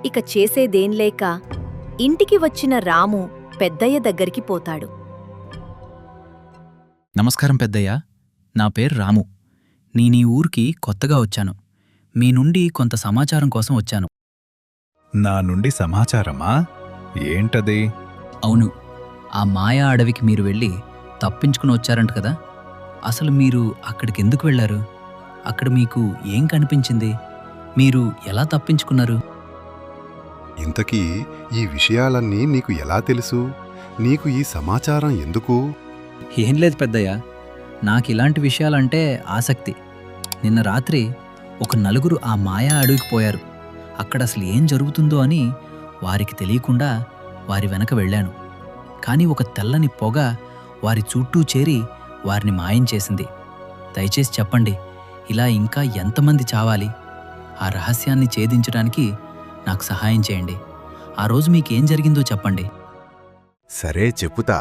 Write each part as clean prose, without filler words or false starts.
ఇక చేసేదేంలేక ఇంటికి వచ్చిన రాము పెద్దయ్య దగ్గరికి పోతాడు. నమస్కారం పెద్దయ్య. నా పేరు రాము. నేనీ ఊరికి కొత్తగా వచ్చాను. మీ నుండి కొంత సమాచారం కోసం వచ్చాను. నా నుండి సమాచారమా? ఏంటది? అవును, ఆ మాయా అడవికి మీరు వెళ్ళి తప్పించుకుని వచ్చారంట కదా. అసలు మీరు అక్కడికెందుకు వెళ్లారు? అక్కడ మీకు ఏం కనిపించింది? మీరు ఎలా తప్పించుకున్నారు? ఇంతకీ ఈ విషయాలన్నీ నీకు ఎలా తెలుసు? నీకు ఈ సమాచారం ఎందుకు? ఏం లేదు పెద్దయ్య, నాకిలాంటి విషయాలంటే ఆసక్తి. నిన్న రాత్రి ఒక నలుగురు ఆ మాయా అడవికి పోయారు. అక్కడ అసలు ఏం జరుగుతుందో అని వారికి తెలియకుండా వారి వెనక వెళ్ళాను. కానీ ఒక తెల్లని పొగ వారి చుట్టూ చేరి వారిని మాయం చేసింది. దయచేసి చెప్పండి, ఇలా ఇంకా ఎంతమంది చావాలి? ఆ రహస్యాన్ని ఛేదించడానికి నాకు సహాయం చేయండి. ఆ రోజు మీకేం జరిగిందో చెప్పండి. సరే చెప్పుతా.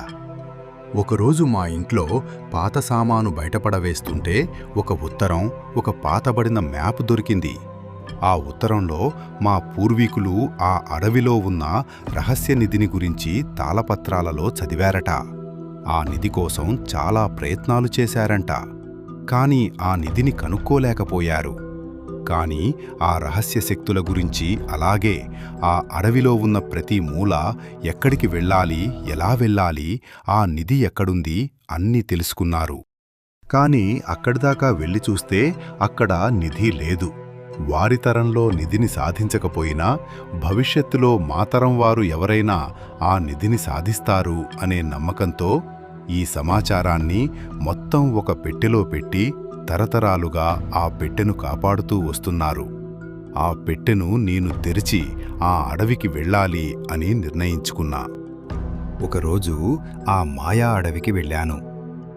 ఒకరోజు మా ఇంట్లో పాత సామాను బయటపడవేస్తుంటే ఒక ఉత్తరం, ఒక పాతబడిన మ్యాప్ దొరికింది. ఆ ఉత్తరంలో మా పూర్వీకులు ఆ అడవిలో ఉన్న రహస్య నిధిని గురించి తాళపత్రాలలో చదివారట. ఆ నిధి కోసం చాలా ప్రయత్నాలు చేశారంట. కాని ఆ నిధిని కనుక్కోలేకపోయారు. కాని ఆ రహస్య శక్తుల గురించి, అలాగే ఆ అడవిలో ఉన్న ప్రతి మూల, ఎక్కడికి వెళ్ళాలి, ఎలా వెళ్ళాలి, ఆ నిధి ఎక్కడుంది అన్నీ తెలుసుకున్నారు. కాని అక్కడిదాకా వెళ్ళి చూస్తే అక్కడ నిధి లేదు. వారి తరంలో నిధిని సాధించకపోయినా భవిష్యత్తులో మా తరం వారు ఎవరైనా ఆ నిధిని సాధిస్తారు అనే నమ్మకంతో ఈ సమాచారాన్ని మొత్తం ఒక పెట్టెలో పెట్టి తరతరాలుగా ఆ పెట్టెను కాపాడుతూ వస్తున్నారు. ఆ పెట్టెను నేను తెరిచి ఆ అడవికి వెళ్ళాలి అని నిర్ణయించుకున్నా. ఒకరోజు ఆ మాయా అడవికి వెళ్ళాను.